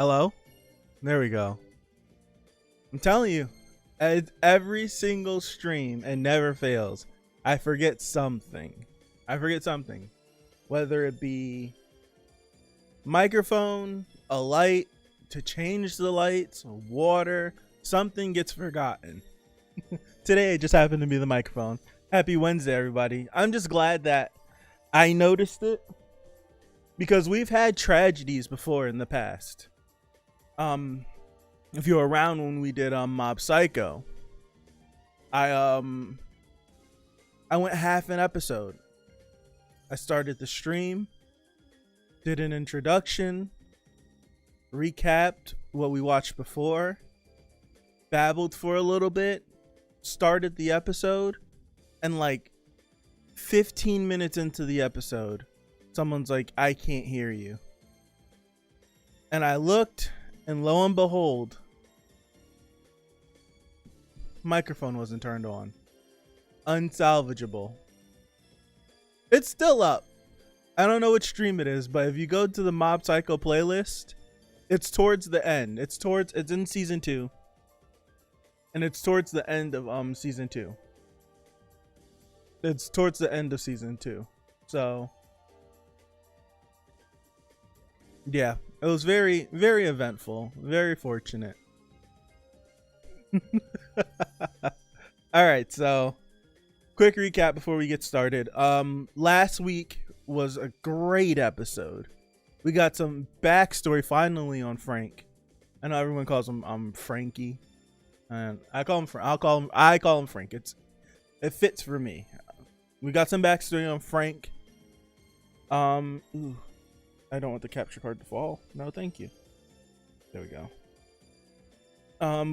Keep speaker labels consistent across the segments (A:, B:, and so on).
A: Hello? There we go. I'm telling you, every single stream and never fails. I forget something. Whether it be microphone, a light, to change the lights, water, something gets forgotten. Today it just happened to be the microphone. Happy Wednesday, everybody. I'm just glad that I noticed it because we've had tragedies before in the past. If you're around when we did Mob Psycho, I went half an episode. I started the stream, did an introduction, recapped what we watched before, babbled for a little bit, started the episode, and like 15 minutes into the episode, someone's like, "I can't hear you." And I looked, and lo and behold, microphone wasn't turned on. Unsalvageable. It's still up. I don't know which stream it is, but if you go to the Mob Psycho playlist, it's towards the end. It's in season 2. And it's towards the end of season 2. It's towards the end of season 2. So yeah, it was very, very eventful. Very fortunate. All right, so quick recap before we get started. Last week was a great episode. We got some backstory finally on Frank. I know everyone calls him Frankie, and I call him Frank. It fits for me. We got some backstory on Frank. Ooh, I don't want the capture card to fall. No, thank you. There we go.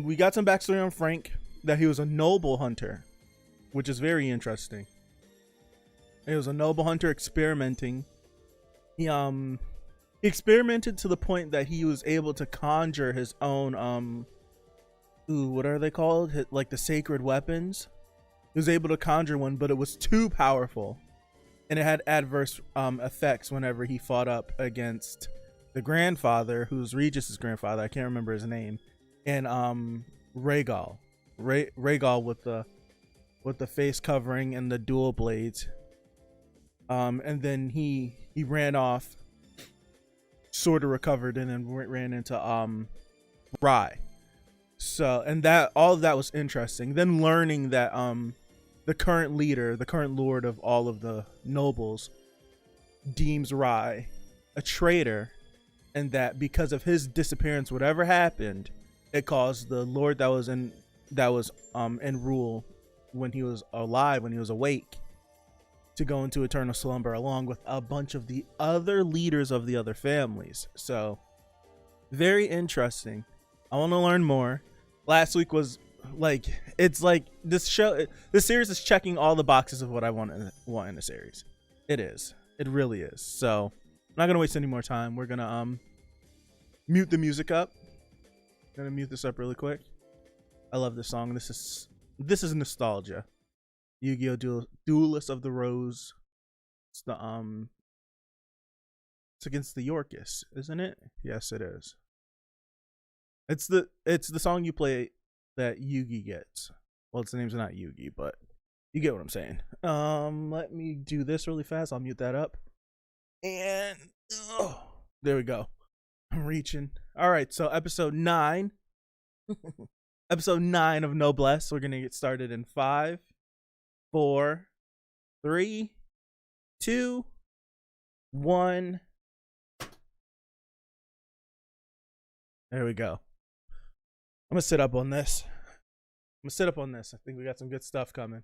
A: We got some backstory on Frank, that he was a noble hunter, which is very interesting. He was a noble hunter experimenting. He experimented to the point that he was able to conjure his own what are they called? Like the sacred weapons. He was able to conjure one, but it was too powerful, and it had adverse effects whenever he fought up against the grandfather, who's Regis's grandfather. I can't remember his name. And Rhaegal with the face covering and the dual blades. And then he ran off, sort of recovered, and then ran into Rye. So, and that all of that was interesting. Then learning that the current leader, the current lord of all of the nobles, deems Rye a traitor, and that because of his disappearance, whatever happened, it caused the lord that was in rule when he was alive, when he was awake, to go into eternal slumber along with a bunch of the other leaders of the other families. So very interesting. I want to learn more. Last week was like, it's like this series is checking all the boxes of what I want in a series. It really is. So I'm not gonna waste any more time. We're gonna mute the music up. I'm gonna mute this up really quick. I love this song. This is nostalgia. Yu-Gi-Oh! Duelist of the Rose. It's the it's against the Yorkist, isn't it? Yes, it is. It's the song you play that Yugi gets. Well, its name's not Yugi, but you get what I'm saying. Let me do this really fast. I'll mute that up. And there we go. I'm reaching. All right, so episode 9. Episode 9 of Noblesse. We're gonna get started in 5, 4, 3, 2, 1. There we go. I'm gonna sit up on this. I think we got some good stuff coming.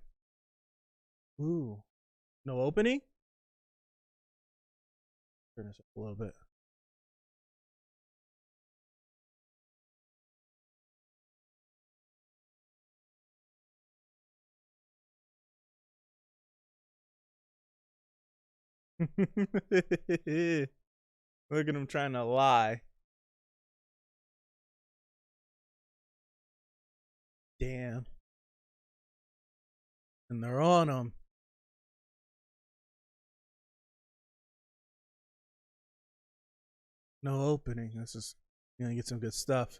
A: Ooh, no opening? Turn this up a little bit. Look at him trying to lie. Damn. And they're on him. No opening. This is You're gonna get some good stuff.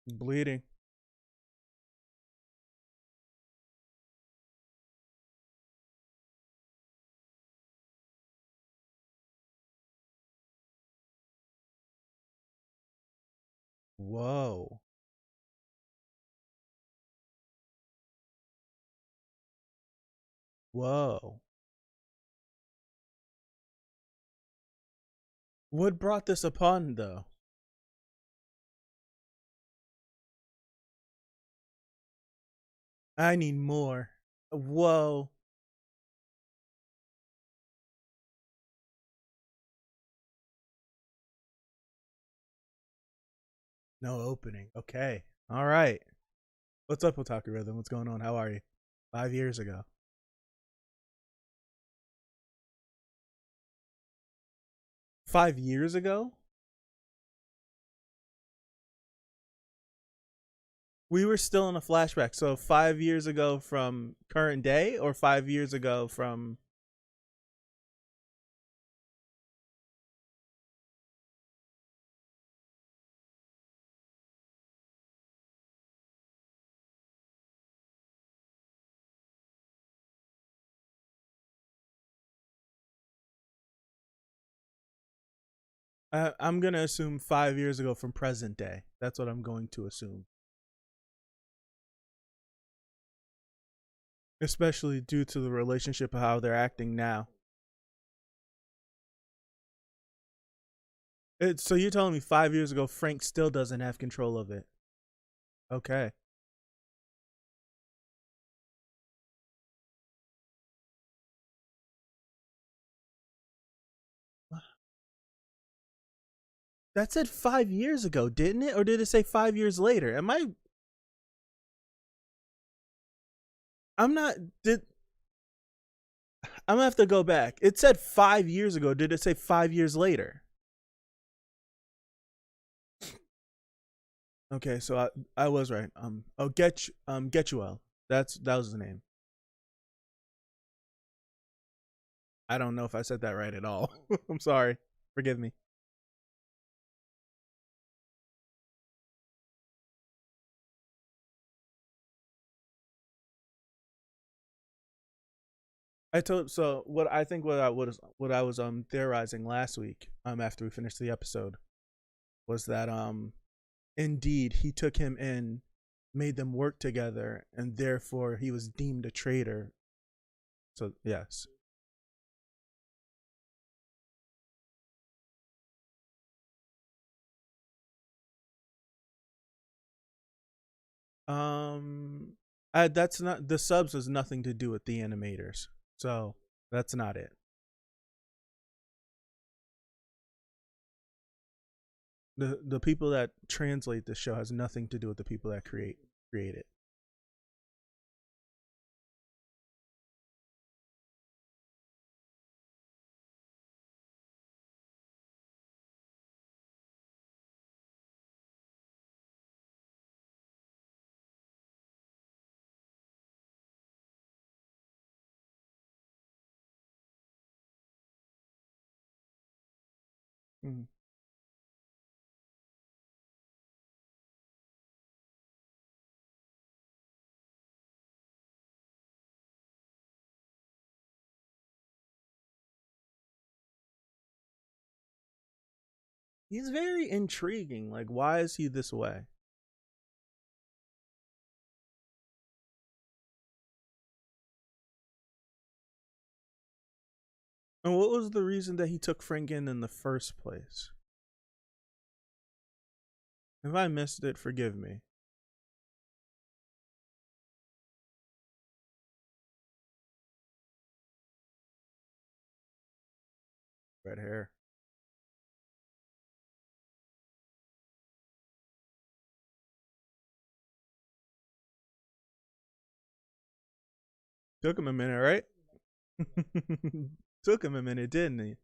A: Bleeding. Whoa. Whoa. What brought this upon, though? I need more. Whoa. No opening. Okay. All right. What's up, Otaku Rhythm? What's going on? How are you? 5 years ago. 5 years ago? We were still in a flashback. So 5 years ago from current day, or 5 years ago from. I'm gonna assume 5 years ago from present day. That's what I'm going to assume. Especially due to the relationship of how they're acting now. So you're telling me 5 years ago Frank still doesn't have control of it? Okay. That said 5 years ago, didn't it? Or did it say 5 years later? I'm not. I'm gonna have to go back. It said 5 years ago. Did it say 5 years later? Okay, so I was right. Getchuel. That was the name. I don't know if I said that right at all. I'm sorry. Forgive me. What I think what I was theorizing last week after we finished the episode was that indeed he took him in, made them work together, and therefore he was deemed a traitor. So yes. Um, that's not the subs has nothing to do with the animators, so that's not it. The people that translate the show has nothing to do with the people that create it. Mm. He's very intriguing. Like, why is he this way? And what was the reason that he took Frank in the first place? If I missed it, forgive me. Red hair. Took him a minute, right? Took him a minute, didn't he?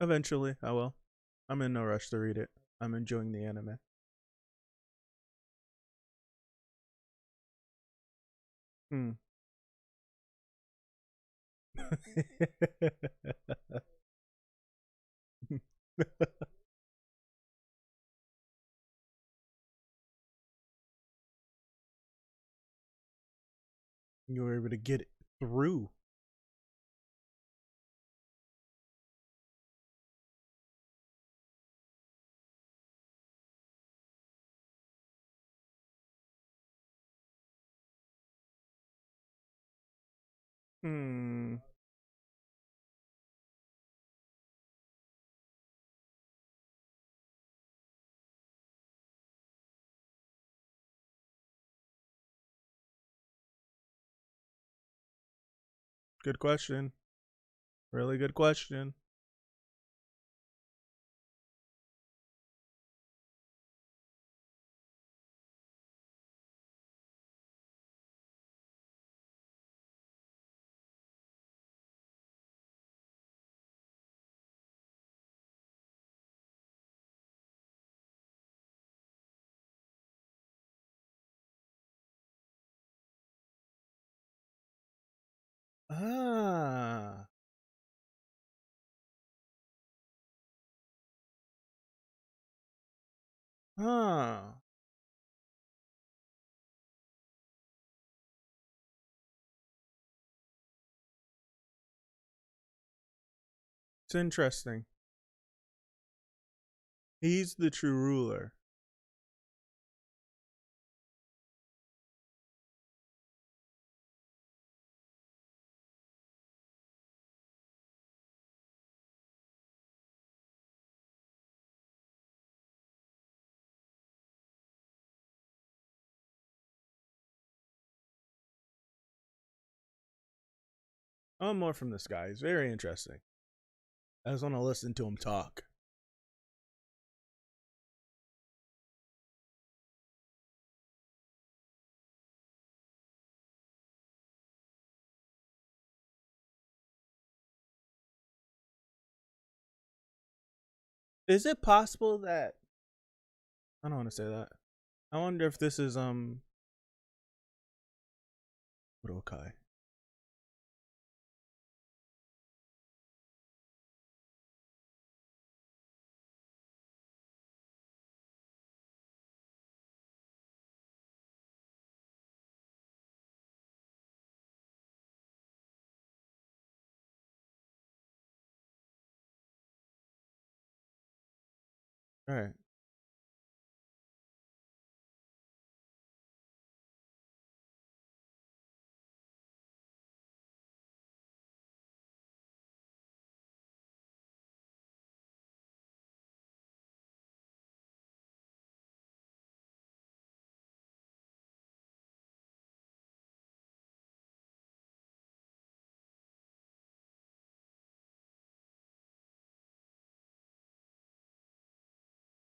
A: Eventually, I will. I'm in no rush to read it. I'm enjoying the anime. Hmm. You were able to get it through. Hmm. Good question. Really good question. Ah. Huh. It's interesting. He's the true ruler. Oh, more from this guy. He's very interesting. I just want to listen to him talk. Is it possible that I don't want to say that. I wonder if this is Budokai. All right.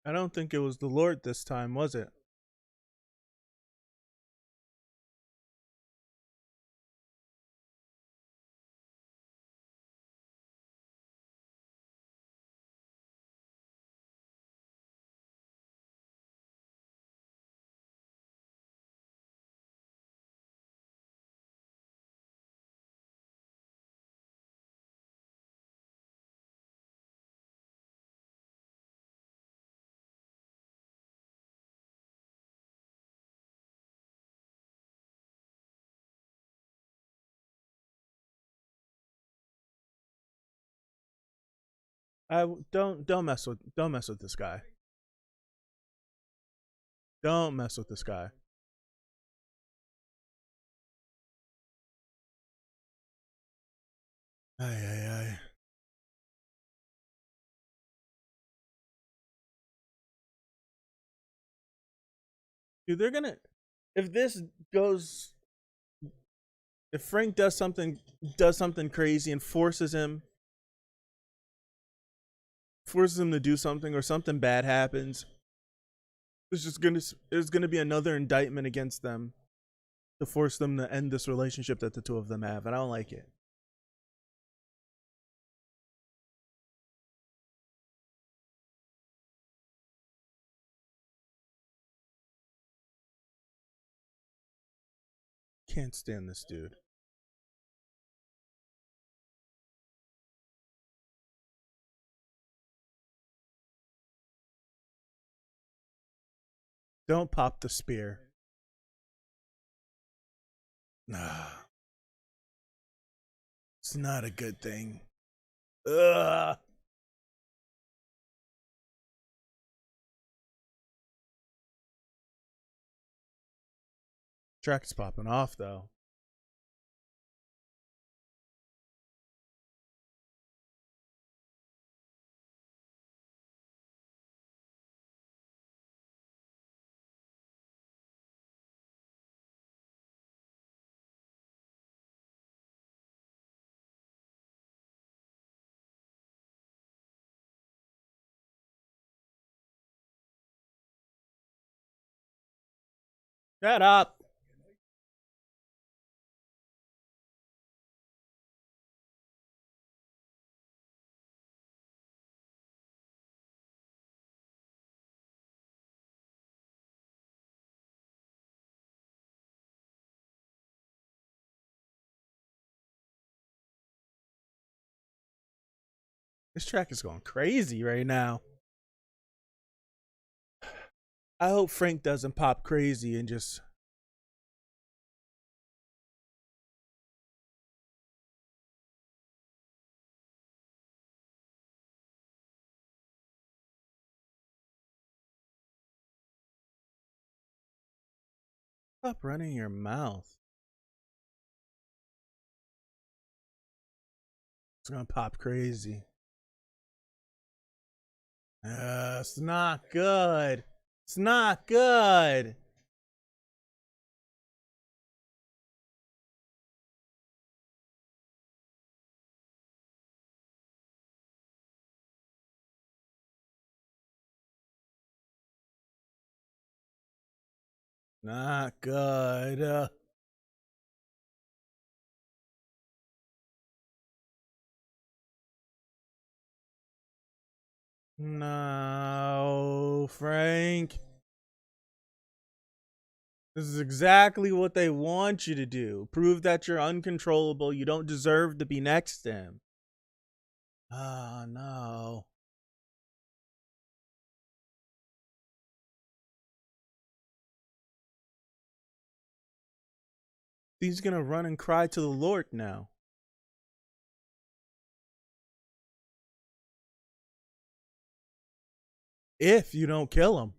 A: I don't think it was the Lord this time, was it? Don't mess with this guy. Don't mess with this guy. Ay ay ay. Dude, they're gonna if this goes if Frank does something crazy and forces him to do something or something bad happens, there's gonna be another indictment against them to force them to end this relationship that the two of them have, and I don't like it. can't stand this dude. Don't pop the spear. Nah. It's not a good thing. Ugh. Track's popping off though. Shut up. This track is going crazy right now. I hope Frank doesn't pop crazy and just... Stop running your mouth. It's gonna pop crazy. It's not good. It's not good. Not good. No, Frank. This is exactly what they want you to do. Prove that you're uncontrollable. You don't deserve to be next to him. Oh, no. He's gonna run and cry to the Lord now. If you don't kill him.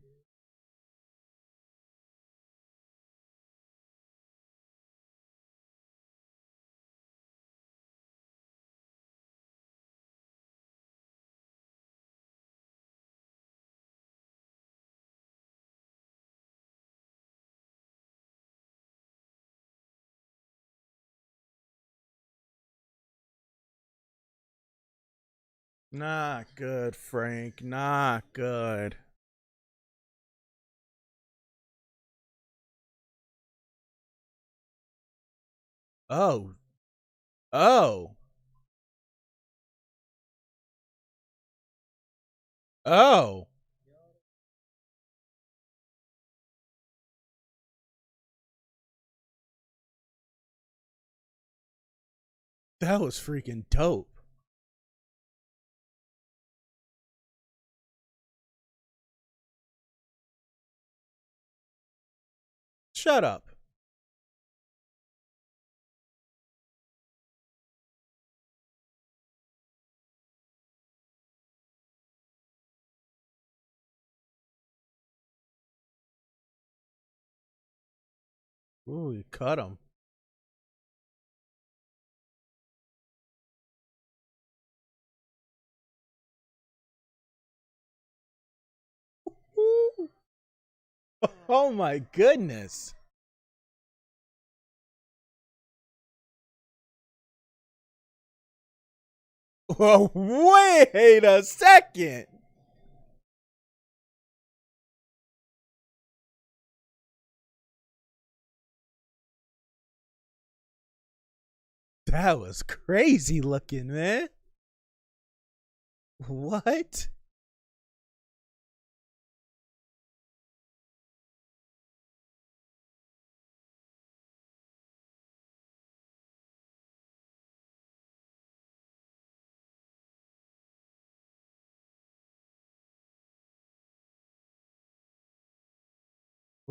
A: Not good, Frank. Not good. Oh. Oh. Oh. That was freaking dope. Shut up. Ooh, you cut him. Oh my goodness. Well, wait a second. That was crazy looking, man. What?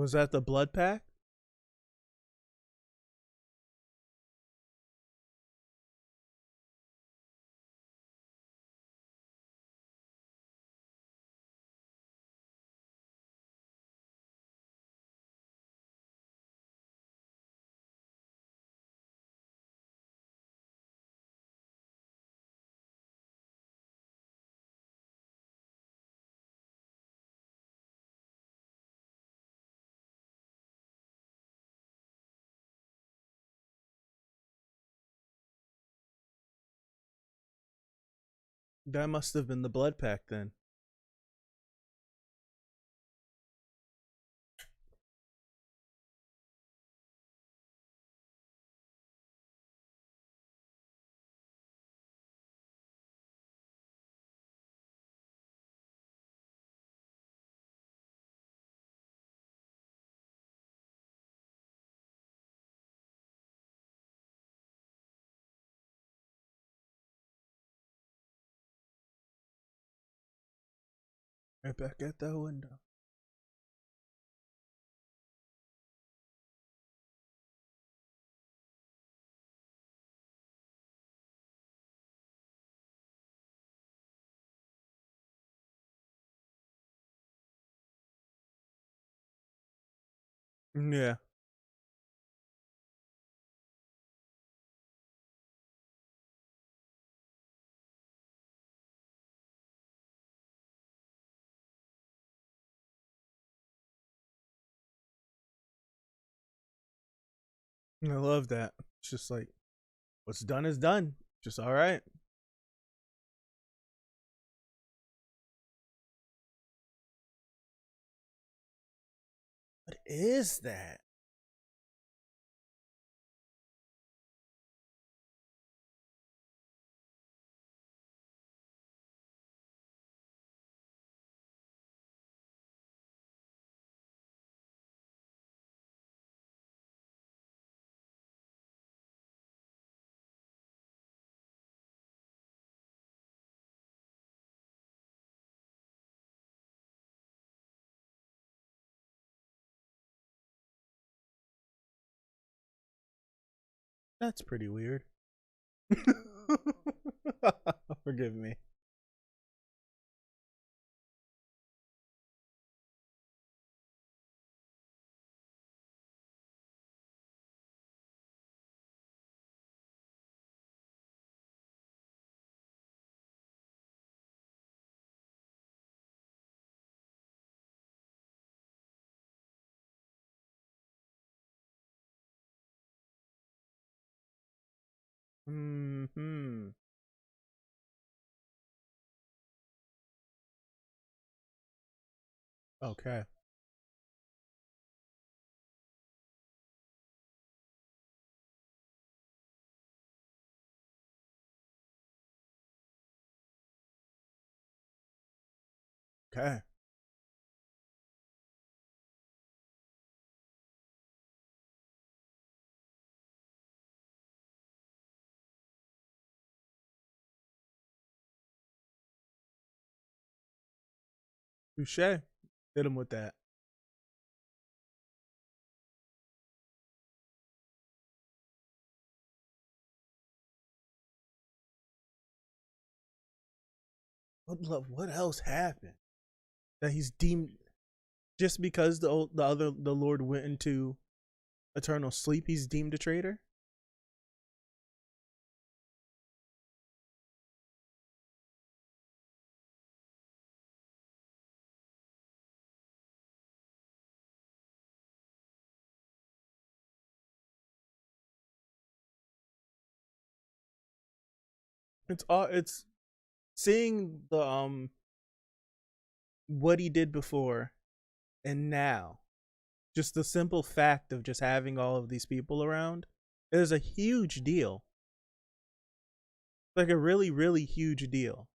A: Was that the blood pact? That must have been the blood pact then. Right back at that window. Yeah. I love that. It's just like, what's done is done. Just all right. What is that? That's pretty weird. Forgive me. Hmm. Okay. Okay. Touche. Hit him with that. What else happened? That he's deemed just because the Lord went into eternal sleep, he's deemed a traitor? It's seeing the what he did before and now. Just the simple fact of just having all of these people around is a huge deal. Like a really, really huge deal.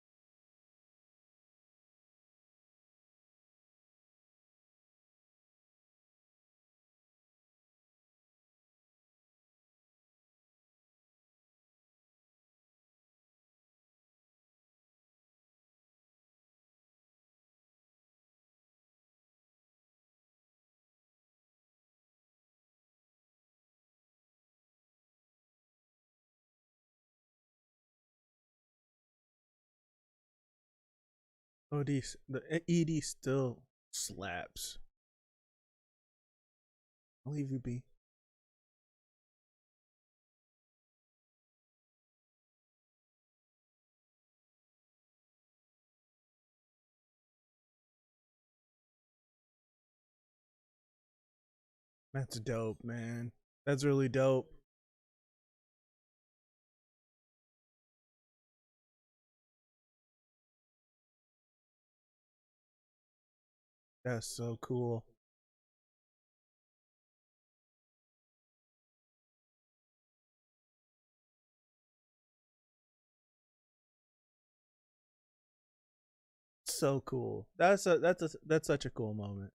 A: The ED still slaps. I'll leave you be. That's dope, man. That's really dope. That's so cool. So cool. That's such a cool moment.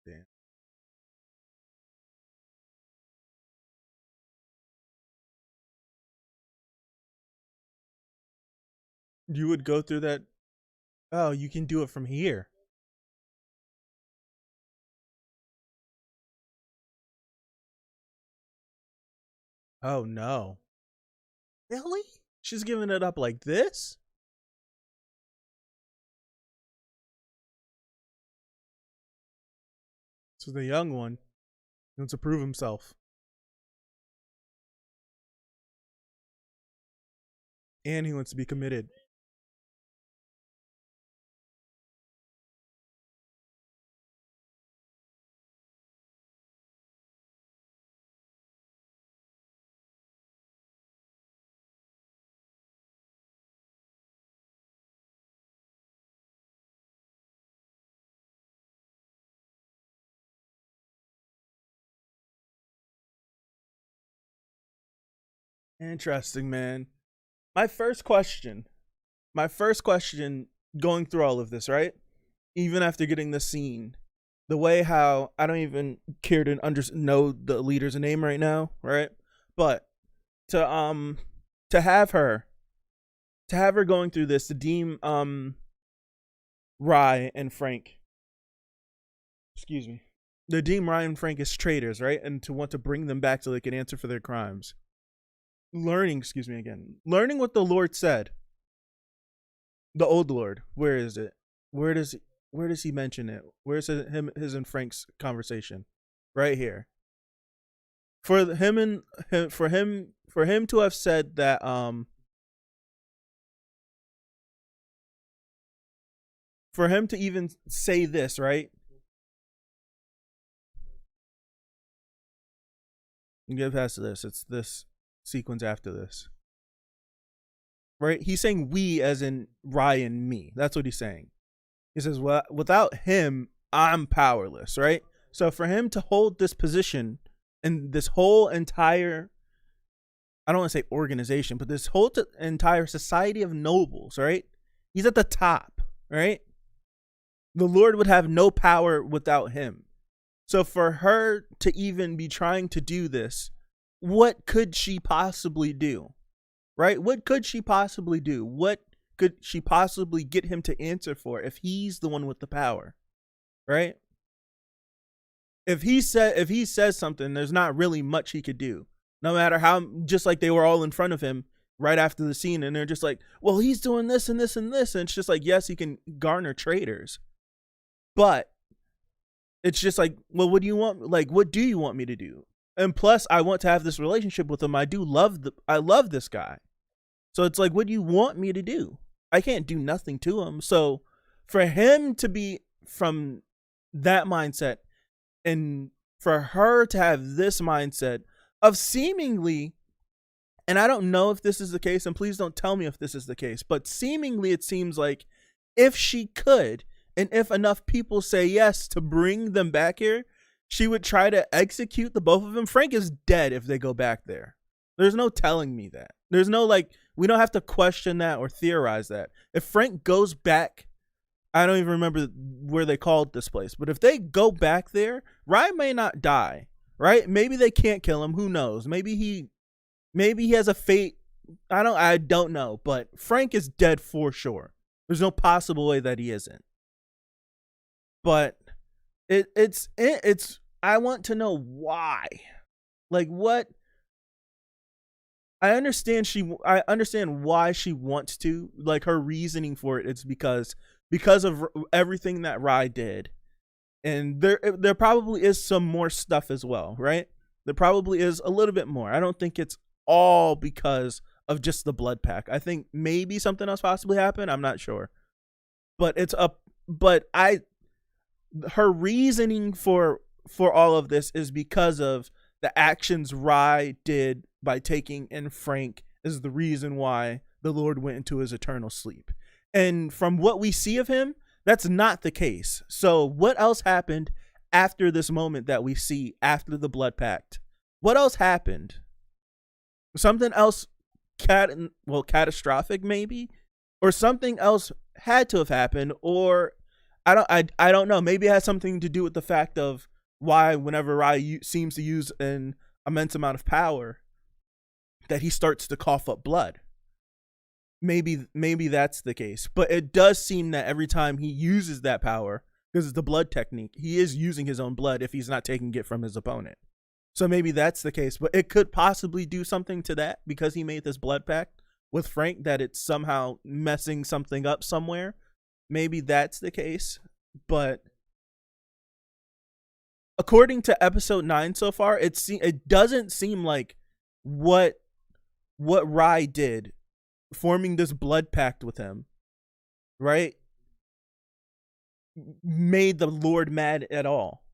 A: Damn. You would go through that. Oh, you can do it from here. Oh no. Really? She's giving it up like this? So the young one wants to prove himself. And he wants to be committed. Interesting, man. My first question. My first question going through all of this, right? Even after getting the scene, the way how I don't even care to know the leader's name right now, right? But to to have her going through this to deem Rye and Frank, excuse me, to deem Rye and Frank as traitors, right? And to want to bring them back so they can answer for their crimes. Learning what the Lord said. The old Lord, where is it? Where does he mention it? Where's his and Frank's conversation? Right here. For him to have said that for him to even say this, right? You get past this. It's this sequence after this. Right? He's saying we as in Rye and me. That's what he's saying. He says, well, without him, I'm powerless, right? So for him to hold this position and this whole entire, I don't want to say organization, but this whole entire society of nobles, right? He's at the top, right? The Lord would have no power without him. So for her to even be trying to do this, what could she possibly do? Right? What could she possibly do? What could she possibly get him to answer for if he's the one with the power? Right? If he says something, there's not really much he could do. No matter how, just like they were all in front of him right after the scene, and they're just like, well, he's doing this and this and this. And it's just like, yes, he can garner traitors. But it's just like, well, what do you want? Like, what do you want me to do? And plus, I want to have this relationship with him. I love this guy. So it's like, what do you want me to do? I can't do nothing to him. So for him to be from that mindset and for her to have this mindset of seemingly, and I don't know if this is the case, and please don't tell me if this is the case, but seemingly it seems like if she could, and if enough people say yes to bring them back here, she would try to execute the both of them. Frank is dead if they go back there. There's no telling me that. There's no, like, we don't have to question that or theorize that. If Frank goes back, I don't even remember where they called this place, but if they go back there, Ryan may not die, right? Maybe they can't kill him. Who knows? Maybe he has a fate I don't know, but Frank is dead for sure. There's no possible way that he isn't. But it's I want to know why. Like what I understand why she wants to, like her reasoning for it. It's because of everything that Rye did. And there probably is some more stuff as well, right? There probably is a little bit more. I don't think it's all because of just the blood pack. I think maybe something else possibly happened. I'm not sure. But her reasoning for all of this is because of the actions Rye did by taking in Frank is the reason why the Lord went into his eternal sleep. And from what we see of him, that's not the case. So what else happened after this moment that we see after the blood pact? What else happened? Something else catastrophic maybe? Or something else had to have happened, or I don't know. Maybe it has something to do with the fact of why whenever Rai seems to use an immense amount of power, that he starts to cough up blood. Maybe that's the case. But it does seem that every time he uses that power, because it's the blood technique, he is using his own blood if he's not taking it from his opponent. So maybe that's the case. But it could possibly do something to that because he made this blood pact with Frank, that it's somehow messing something up somewhere. Maybe that's the case. But according to episode 9 so far, it doesn't seem like what Rai did, forming this blood pact with him, right, made the Lord mad at all.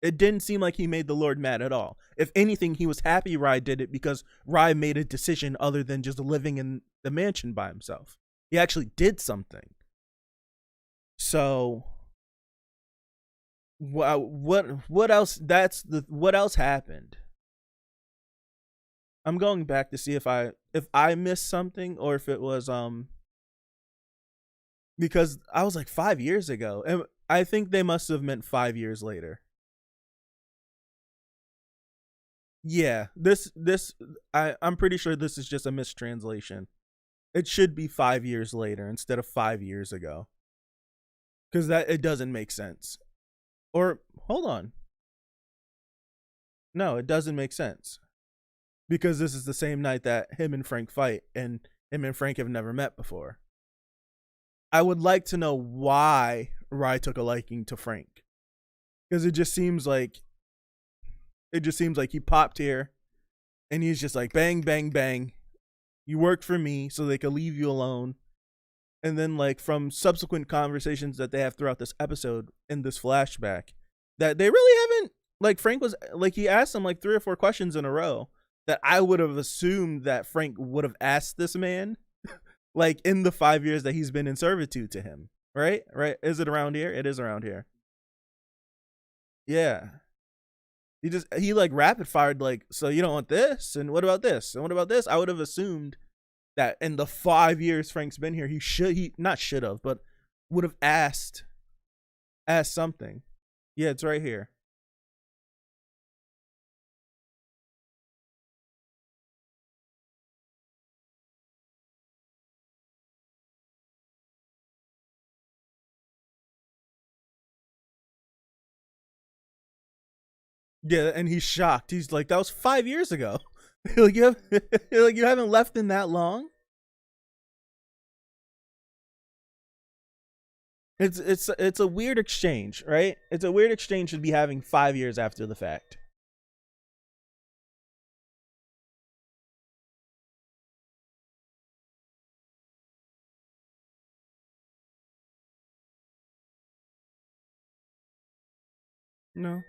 A: It didn't seem like he made the Lord mad at all. If anything, he was happy Rai did it because Rai made a decision other than just living in the mansion by himself. He actually did something. So what else? What else happened? I'm going back to see if I missed something, or if it was because I was like 5 years ago, and I think they must have meant 5 years later. Yeah, I'm pretty sure this is just a mistranslation. It should be 5 years later instead of 5 years ago, because that it doesn't make sense. Or hold on, no, it doesn't make sense, because this is the same night that him and Frank fight, and him and Frank have never met before. I would like to know why Rai took a liking to Frank, because it just seems like he popped here, and he's just like bang bang bang. You work for me, so they could leave you alone. And then, like, from subsequent conversations that they have throughout this episode in this flashback, that they really haven't, like, Frank was like, he asked him like 3 or 4 questions in a row that I would have assumed that Frank would have asked this man like in the 5 years that he's been in servitude to him. Right? Is it around here? It is around here. Yeah. He like rapid fired, like, so you don't want this, and what about this, and what about this? I would have assumed that in the 5 years Frank's been here, he not should have, but would have asked something. Yeah, it's right here. Yeah, and he's shocked. He's like, that was 5 years ago. Like, you haven't left in that long. It's a weird exchange, right? It's a weird exchange to be having 5 years after the fact. No.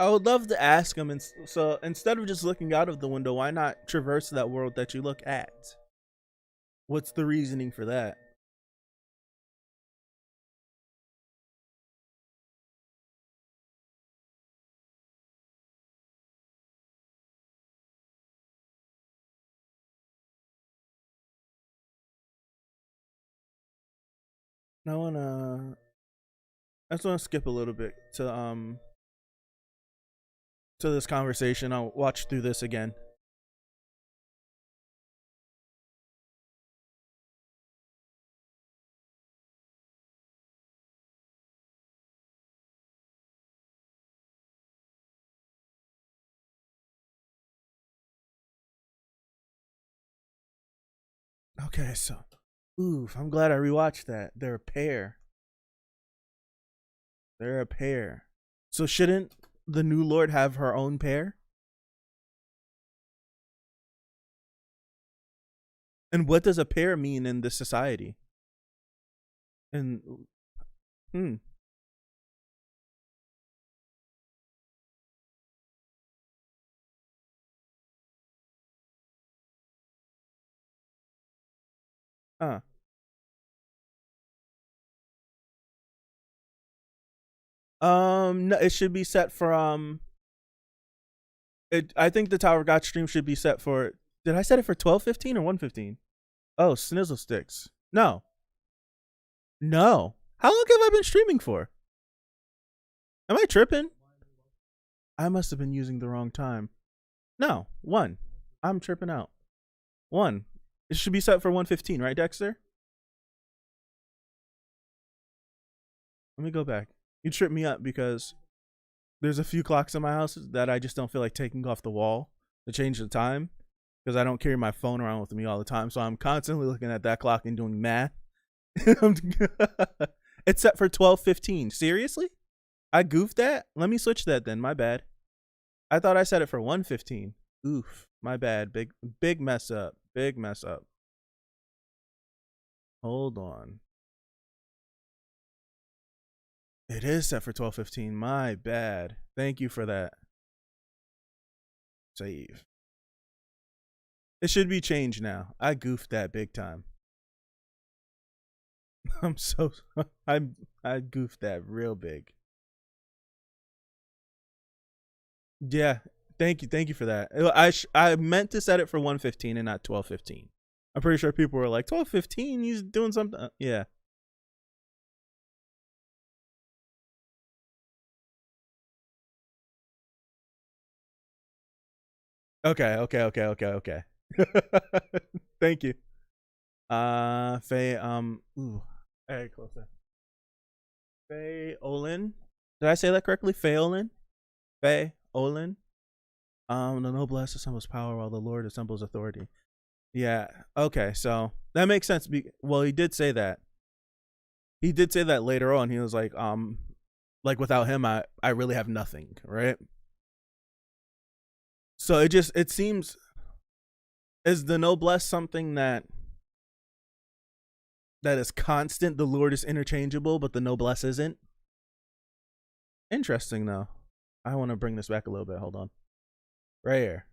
A: I would love to ask him, and so instead of just looking out of the window, why not traverse that world that you look at? What's the reasoning for that? I just wanna skip a little bit to this conversation. I'll watch through this again. Okay, so oof, I'm glad I rewatched that. They're a pair. They're a pair. So shouldn't the new Lord have her own pair? And what does a pair mean in this society? And hmm. Huh. No, it should be set for it I think the Tower God stream should be set for, did I set it for 12:15 or 1:15? Oh, Snizzle Sticks. No. No. How long have I been streaming for? Am I tripping? I must have been using the wrong time. No, 1. I'm tripping out. 1. It should be set for 1:15, right, Dexter? Let me go back. You tripped me up because there's a few clocks in my house that I just don't feel like taking off the wall to change the time because I don't carry my phone around with me all the time. So I'm constantly looking at that clock and doing math. It's set for 12:15. Seriously? I goofed that? Let me switch that then. My bad. I thought I set it for 1:15. Oof. My bad. Big mess up. Big mess up. Hold on. It is set for 12:15. My bad. Thank you for that. Save. It should be changed now. I goofed that big time. I'm so I goofed that real big. Yeah. Thank you for that. I meant to set it for 1:15 and not 12:15. I'm pretty sure people were like 12:15. He's doing something. Yeah. Okay. Thank you. Faye. Ooh. Very close. Faye Olin. Did I say that correctly? Faye Olin. Faye Olin. The Noblesse assembles power while the Lord assembles authority. Yeah. Okay. So that makes sense. Well, he did say that. He did say that later on. He was like without him, I really have nothing, right? So it seems, is the Noblesse something that is constant? The Lord is interchangeable, but the Noblesse isn't. Interesting though. I want to bring this back a little bit. Hold on. Right here.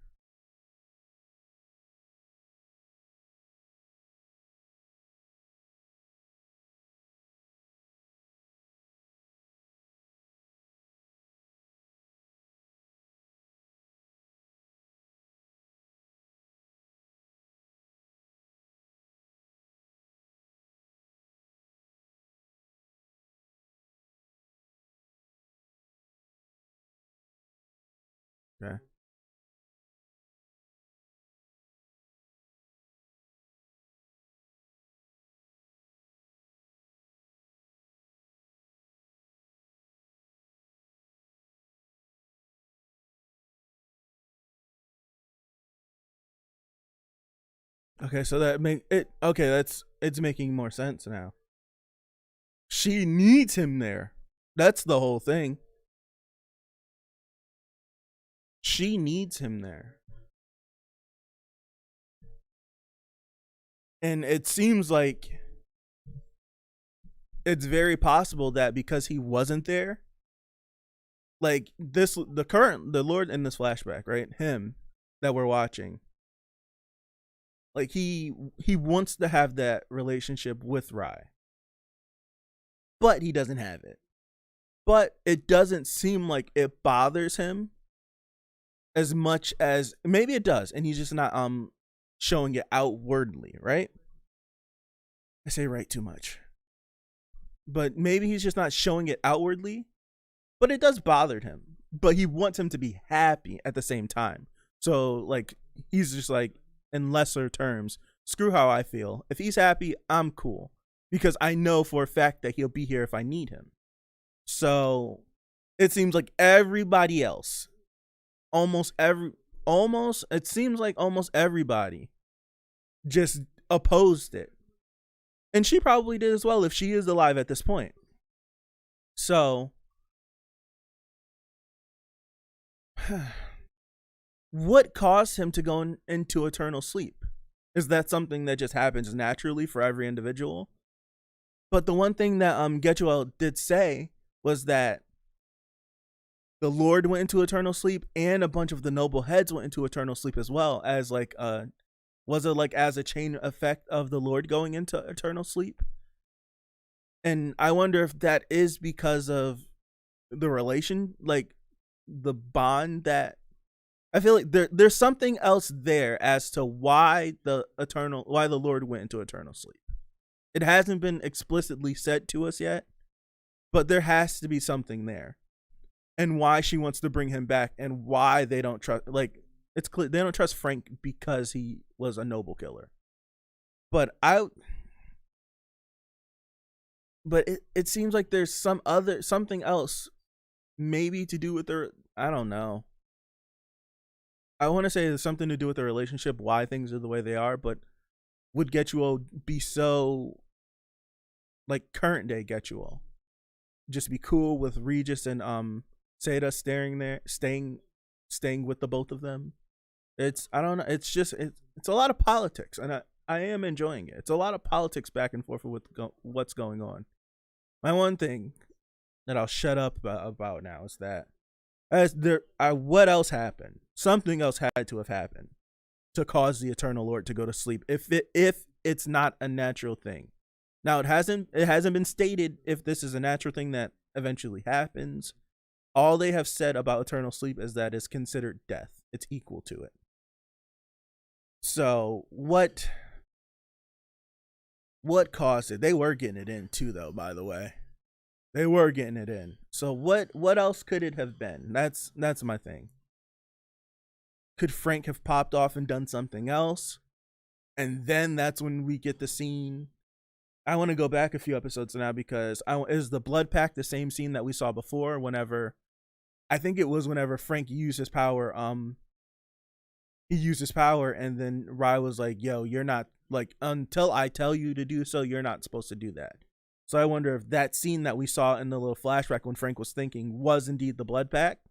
A: Okay. Okay, so that make it okay. It's making more sense now. She needs him there. That's the whole thing. She needs him there. And it seems like it's very possible that because he wasn't there, like the Lord in this flashback, right? Him that we're watching. Like he wants to have that relationship with Rye. But he doesn't have it. But it doesn't seem like it bothers him as much as maybe it does, and he's just not showing it outwardly, right? I say right too much. but maybe he's just not showing it outwardly. But it does bother him. But he wants him to be happy at the same time. So like he's just like, in lesser terms, screw how I feel. If he's happy, I'm cool, because I know for a fact that he'll be here if I need him. So it seems like everybody else, it seems like almost everybody just opposed it. And she probably did as well if she is alive at this point. So what caused him to go into eternal sleep? Is that something that just happens naturally for every individual? But the one thing that Getchuel did say was that the Lord went into eternal sleep, and a bunch of the noble heads went into eternal sleep as well, as like was it like as a chain effect of the Lord going into eternal sleep? And I wonder if that is because of the relation, like the bond that I feel like there's something else there as to why the Lord went into eternal sleep. It hasn't been explicitly said to us yet, but there has to be something there. And why she wants to bring him back, and why they don't trust, like, it's clear they don't trust Frank because he was a noble killer. But it seems like there's something else, maybe to do with their, I don't know. I want to say there's something to do with their relationship, why things are the way they are, but would Getchuel be so, like, current day Getchuel, just be cool with Regis and Seda staying with the both of them? I don't know. It's just it's a lot of politics, and I am enjoying it. It's a lot of politics back and forth with what's going on. My one thing that I'll shut up about now is that what else happened? Something else had to have happened to cause the Eternal Lord to go to sleep. If it's not a natural thing. Now it hasn't been stated if this is a natural thing that eventually happens. All they have said about eternal sleep is that it's considered death. It's equal to it. So what caused it? They were getting it in too, though, by the way. They were getting it in. So what else could it have been? That's my thing. Could Frank have popped off and done something else? And then that's when we get the scene. I want to go back a few episodes now, because is the blood pact the same scene that we saw before? Whenever Frank used his power, he used his power, and then Rye was like, yo, you're not, like, until I tell you to do so, you're not supposed to do that. So I wonder if that scene that we saw in the little flashback when Frank was thinking was indeed the blood pact,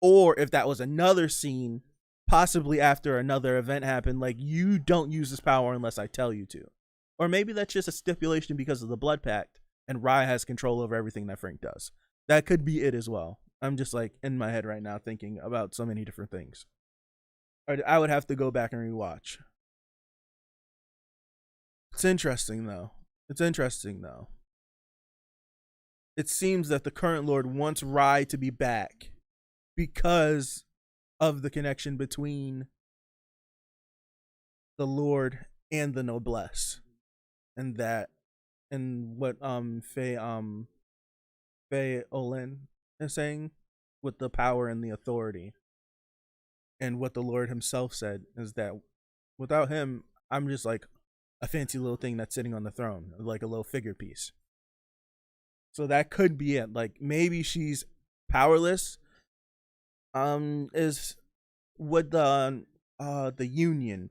A: or if that was another scene, possibly after another event happened, like, you don't use this power unless I tell you to. Or maybe that's just a stipulation because of the blood pact, and Rye has control over everything that Frank does. That could be it as well. I'm just, like, in my head right now thinking about so many different things. I would have to go back and rewatch. It's interesting though. It seems that the current Lord wants Rye to be back because of the connection between the Lord and the Noblesse, and what Faye Olin is saying with the power and the authority. And what the Lord himself said is that without him, I'm just like a fancy little thing that's sitting on the throne, like a little figure piece. So that could be it. Like, maybe she's powerless. Is would the union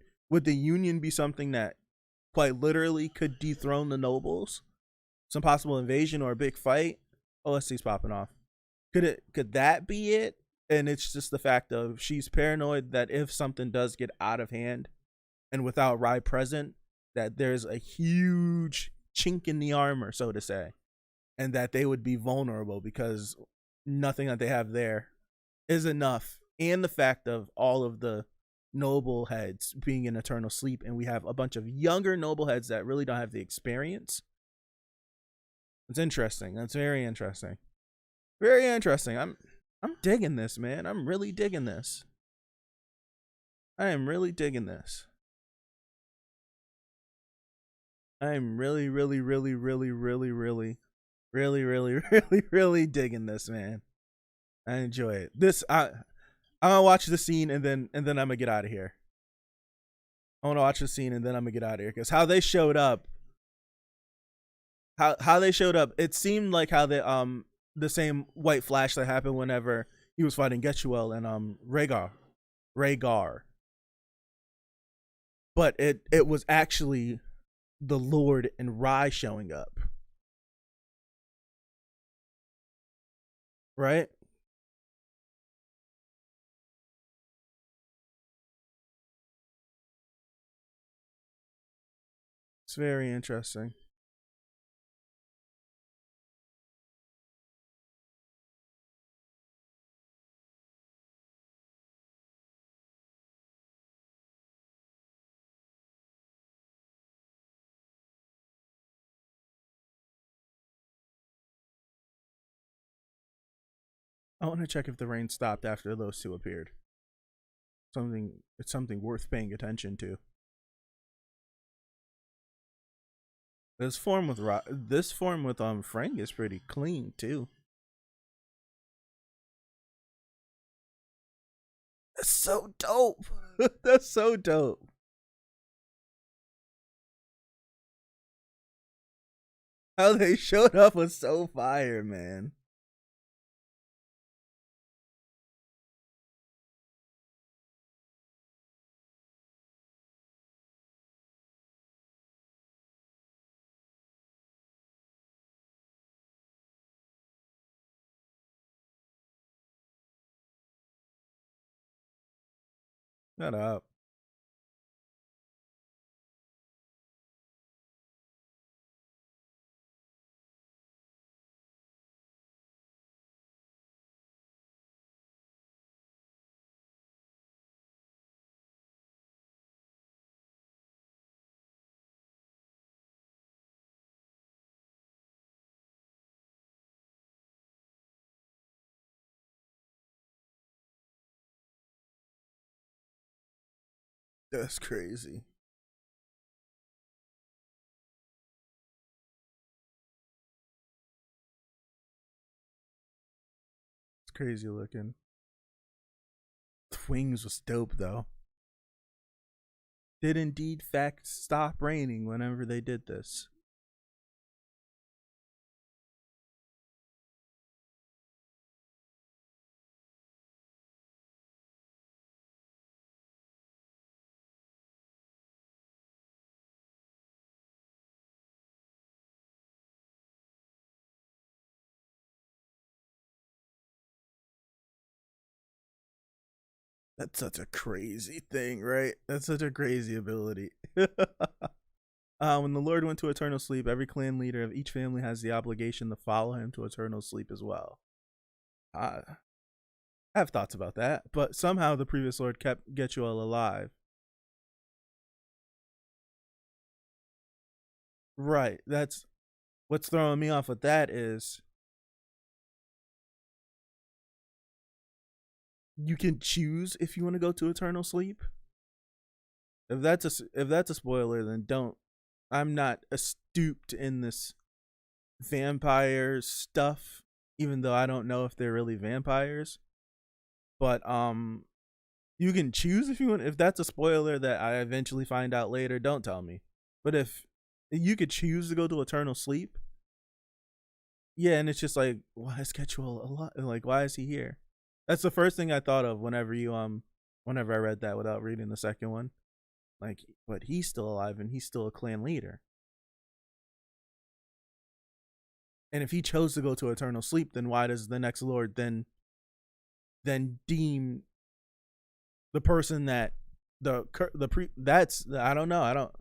A: be something that quite literally could dethrone the nobles? Some possible invasion or a big fight? OSC's popping off. Could that be it? And it's just the fact of she's paranoid that if something does get out of hand, and without Rye present, that there's a huge chink in the armor, so to say, and that they would be vulnerable because nothing that they have there is enough. And the fact of all of the noble heads being in eternal sleep, and we have a bunch of younger noble heads that really don't have the experience. It's interesting. That's very interesting. Very interesting. I'm digging this, man. I'm really digging this. I am really digging this. I am really, really, really, really, really, really Really, really, really, really digging this, man. I enjoy it. I'm gonna watch the scene and then I'm gonna get out of here. I want to watch the scene and then I'm gonna get out of here because how they showed up, how they showed up, it seemed like how the same white flash that happened whenever he was fighting Getchuel and Rhaegar, but it was actually the Lord and Rye showing up, right? It's very interesting. I want to check if the rain stopped after those two appeared. It's something worth paying attention to. This form with Frank is pretty clean too. That's so dope. That's so dope. How they showed up was so fire, man. Shut up. That's crazy. It's crazy looking. The wings was dope though. Did indeed fact stop raining whenever they did this. That's such a crazy thing, right? That's such a crazy ability. When the Lord went to eternal sleep, every clan leader of each family has the obligation to follow him to eternal sleep as well. I have thoughts about that, but somehow the previous Lord kept Getchuel alive. Right. That's what's throwing me off with that is you can choose if you want to go to eternal sleep. If that's a spoiler, then don't. I'm not astute in this vampire stuff, even though I don't know if they're really vampires. But you can choose if you want. If that's a spoiler that I eventually find out later, don't tell me. But if you could choose to go to eternal sleep, yeah, and it's just like, why is Ketchuel a lot? Like, why is he here? That's the first thing I thought of whenever I read that without reading the second one. Like, but he's still alive and he's still a clan leader. And if he chose to go to eternal sleep, then why does the next lord then deem the person that the pre that's I don't know, I don't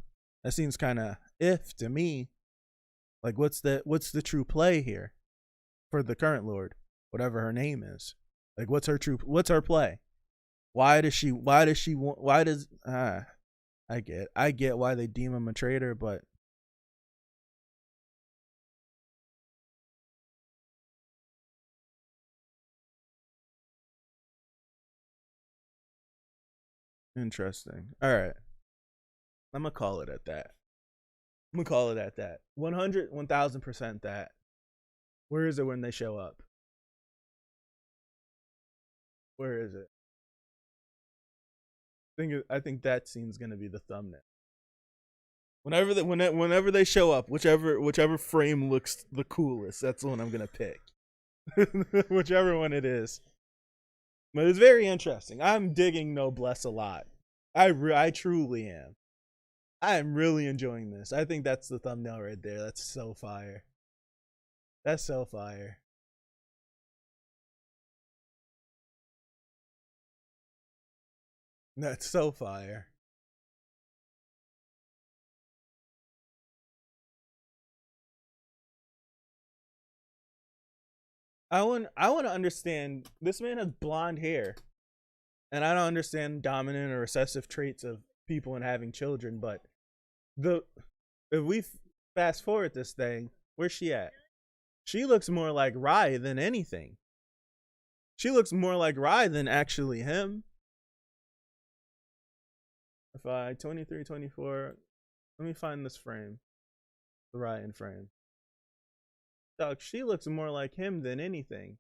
A: that seems kind of if to me. Like what's the true play here for the current lord, whatever her name is? Like what's her play? Why does I get why they deem him a traitor, but interesting. All right. I'm gonna call it at that. 100, 1000% that. Where is it when they show up? Where is it? I think that scene's gonna be the thumbnail. Whenever they show up, whichever frame looks the coolest, that's the one I'm gonna pick. Whichever one it is. But it's very interesting. I'm digging Noblesse a lot. I truly am. I am really enjoying this. I think that's the thumbnail right there. That's so fire. That's so fire. That's so fire. I want to understand, this man has blonde hair. And I don't understand dominant or recessive traits of people and having children, but if we fast forward this thing, where's she at? She looks more like Rye than anything. She looks more like Rye than actually him. If I 23, 24, let me find this frame, the Ryan frame. Dog, she looks more like him than anything.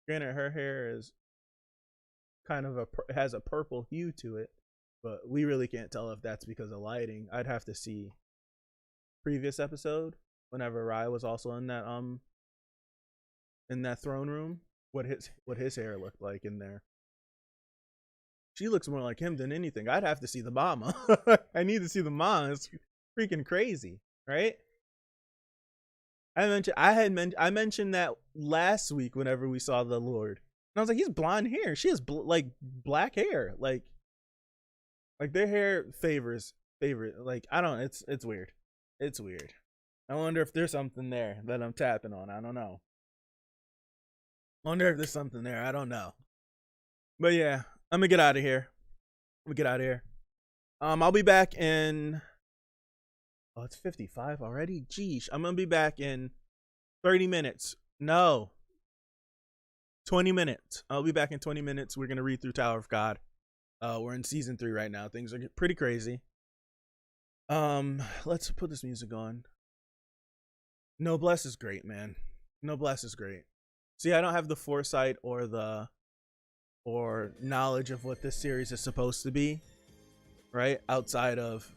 A: Granted, her hair is kind of has a purple hue to it, but we really can't tell if that's because of lighting. I'd have to see previous episode whenever Rye was also in that throne room, what his hair looked like in there. She looks more like him than anything. I'd have to see the mama. I need to see the mom. It's freaking crazy, right? I mentioned that last week whenever we saw the Lord, and I was like, he's blonde hair. She has like black hair, like their hair favors. Like, I don't. It's weird. It's weird. I wonder if there's something there that I'm tapping on. I don't know. I wonder if there's something there. I don't know. But yeah, I'm gonna get out of here. I'll be back in. Oh, it's 55 already? Geesh. I'm going to be back in 30 minutes. No. 20 minutes. I'll be back in 20 minutes. We're going to read through Tower of God. We're in season 3 right now. Things are pretty crazy. Let's put this music on. Noblesse is great, man. Noblesse is great. See, I don't have the foresight or knowledge of what this series is supposed to be, right? Outside of,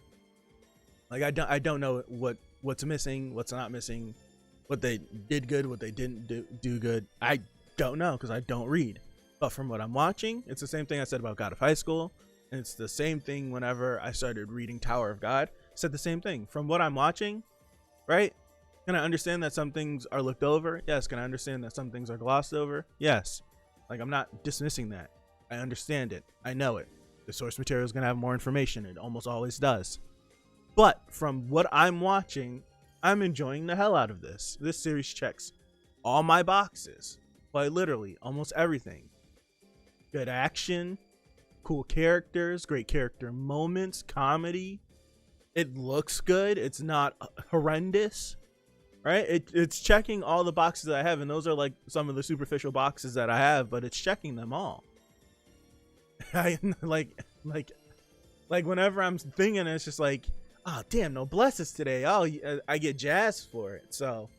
A: like, I don't know what's missing, what's not missing, what they did good, what they didn't do good. I don't know because I don't read. But from what I'm watching, it's the same thing I said about God of High School. And it's the same thing whenever I started reading Tower of God. I said the same thing. From what I'm watching, right? Can I understand that some things are looked over? Yes. Can I understand that some things are glossed over? Yes. Like, I'm not dismissing that. I understand it. I know it. The source material is going to have more information. It almost always does. But from what I'm watching, I'm enjoying the hell out of this. This series checks all my boxes. Like, literally, almost everything. Good action, cool characters, great character moments, comedy. It looks good. It's not horrendous, right? It's checking all the boxes that I have, and those are like some of the superficial boxes that I have, but it's checking them all. I like whenever I'm thinking, it's just like, oh damn, Noblesse today. Oh, I get jazzed for it. So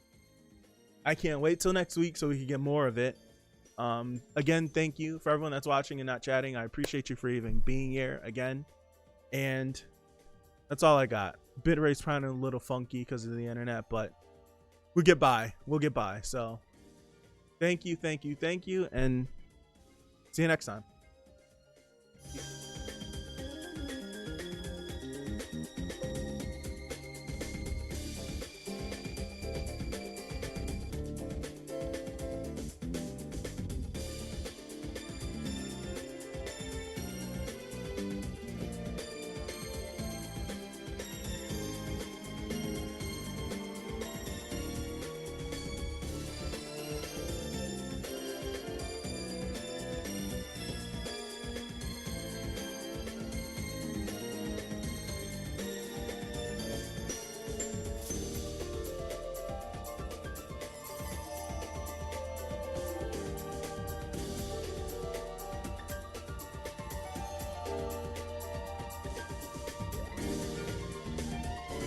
A: I can't wait till next week so we can get more of it. Again, thank you for everyone that's watching and not chatting. I appreciate you for even being here again. And that's all I got. Bitrate's probably a little funky because of the internet, but we'll get by. So thank you, and see you next time.